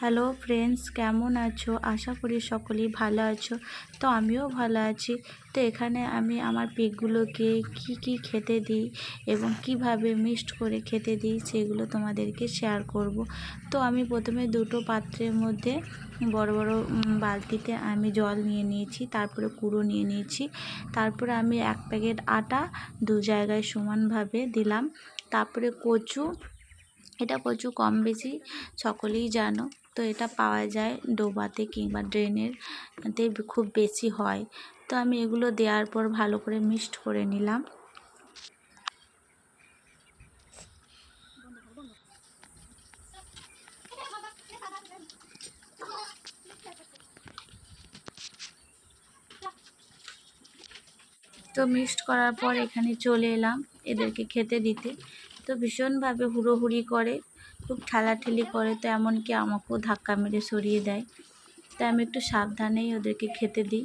Hello friends, কেমন আছো? আশা করি সকলেই ভালো আছো। তো আমিও ভালো আছি। তো এখানে আমি আমার পিগগুলোকে কি খেতে দিই এবং কিভাবে মিক্সড করে খেতে দিই সেগুলো তোমাদেরকে শেয়ার করব। তো আমি প্রথমে দুটো পাত্রের মধ্যে বড় বড় বালতিতে আমি জল নিয়ে নিয়েছি, তারপরে কুড়ো নিয়ে নিয়েছি, তারপরে আমি 1 প্যাকেট আটা দু জায়গায় সমানভাবে দিলাম। তারপরে কচু, এটা কচু কম বেশি সকলেই জানো। তো এটা পাওয়া যায় ডোবাতে কিংবা ড্রেনেরতে খুব বেশি হয়। তো আমি এগুলো দেওয়ার পর ভালো করে মিক্সড করে নিলাম। তো মিক্সড করার পর এখানে চলে এলাম এদেরকে খেতে দিতে। তো ভীষণভাবে হুড়োহুড়ি করে, খুব ঠেলাঠেলি করে, তো এমনকি আমাকেও ধাক্কা মেরে সরিয়ে দেয়। তাই আমি একটু সাবধানেই ওদেরকে খেতে দিই।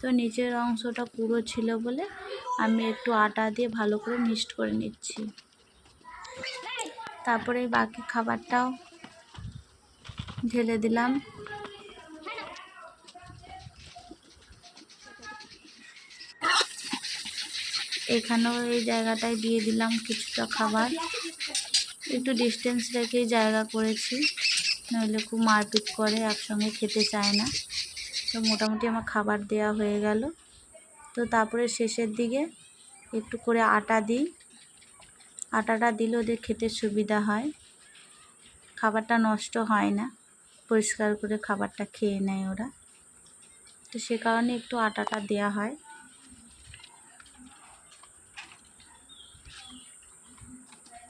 তো নিচের অংশটা পুরো ছিল বলে আমি একটু আটা দিয়ে ভালো করে মিক্সড করে নিচ্ছি। তারপরে বাকি খাবারটাও ঢেলে দিলাম। এখানেও এই জায়গাটায় দিয়ে দিলাম কিছুটা খাবার। একটু ডিস্টেন্স রেখেই জায়গা করেছি, নইলে খুব মারপিট করে, একসঙ্গে খেতে চায় না। তো মোটামুটি আমার খাবার দেওয়া হয়ে গেল। তো তারপরে শেষের দিকে একটু করে আটা দিই। আটাটা দিলে ওদের খেতে সুবিধা হয়, খাবারটা নষ্ট হয় না, পরিষ্কার করে খাবারটা খেয়ে নেয় ওরা। তো সে কারণে একটু আটাটা দেওয়া হয়।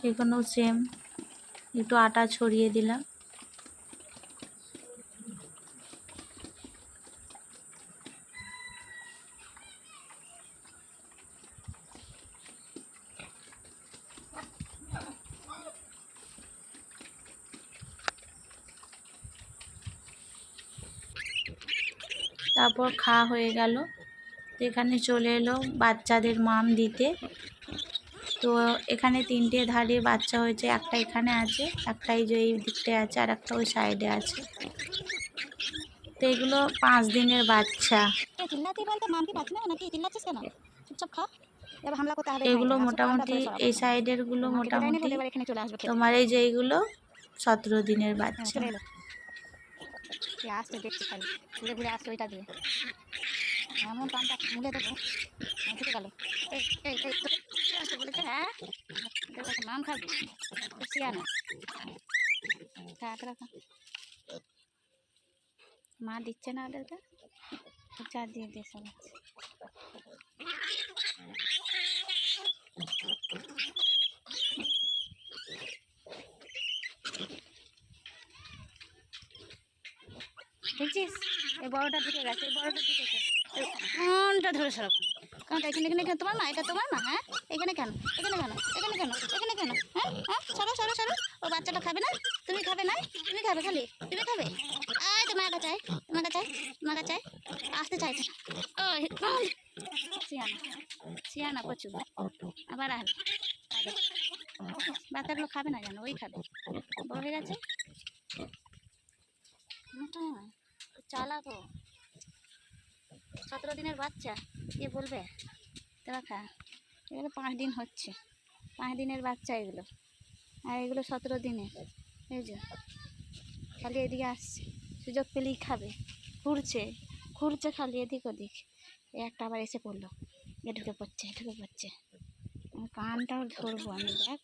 এখানেও সেম, একটু আটা ছড়িয়ে দিলাম। তারপর খাওয়া হয়ে গেল। তো এখানে চলে এলো বাচ্চাদের মাম দিতে। তো এখানে 3টে ধারে বাচ্চা হয়েছে, একটা এখানে আছে, একটা এই যে এই দিকটায় আছে, আর একটা ওই সাইডে আছে। তো এগুলো 5 দিনের বাচ্চা। এগুলো মোটামুটি এই সাইডের গুলো মোটামুটি তোমার এই যে এইগুলো 17 দিনের বাচ্চা। আসতে দেখছি খালি ঘুরে ঘুরে আসছে ওইটা দিয়ে এমন কানটা মুলে দেবো ঢুকে গেল। বলেছে হ্যাঁ নাম খাবি শিয়ানা মা দিচ্ছে না ওদেরকে, চা দিয়ে দিয়ে সব দেখছিস। এই বড়টা ঢুকে গেছে, এই বড়টা ঢুকেছে, কোনটা ধরে সরাবো? কারণ এখানে এখানে কেন তোমার মা? এটা তোমার মা? হ্যাঁ এখানে কেন? এখানে কেন? এখানে কেন? এখানে কেন? হ্যাঁ হ্যাঁ সরো সরো সরো। ও বাচ্চাটা খাবে না? তুমি খাবে না? তুমি খাবে খালি? তুমি খাবে? আয় তোমার কাছে, তোমার কাছে, তোমার কাছে আসতে চাইছে না। ও শিয়ানা শিয়ানা প্রচুর আবার আসবে। বাচ্চাগুলো খাবে না জানো, ওই খাবে, বড় হয়ে গেছে চালাকো। 17 দিনের বাচ্চা, কে বলবে? দেখা এগুলো 5 দিন হচ্ছে, 5 দিনের বাচ্চা এগুলো, আর এগুলো 17 দিনের। এই যে খালি এদিকে আসছে, সুযোগ পেলেই খাবে, ঘুরছে ঘুরছে খালি এদিক ওদিক। একটা আবার এসে পড়লো, ঢুকে পড়ছে ঢুকে পড়ছে। কানটাও ধরবো আমি, দেখ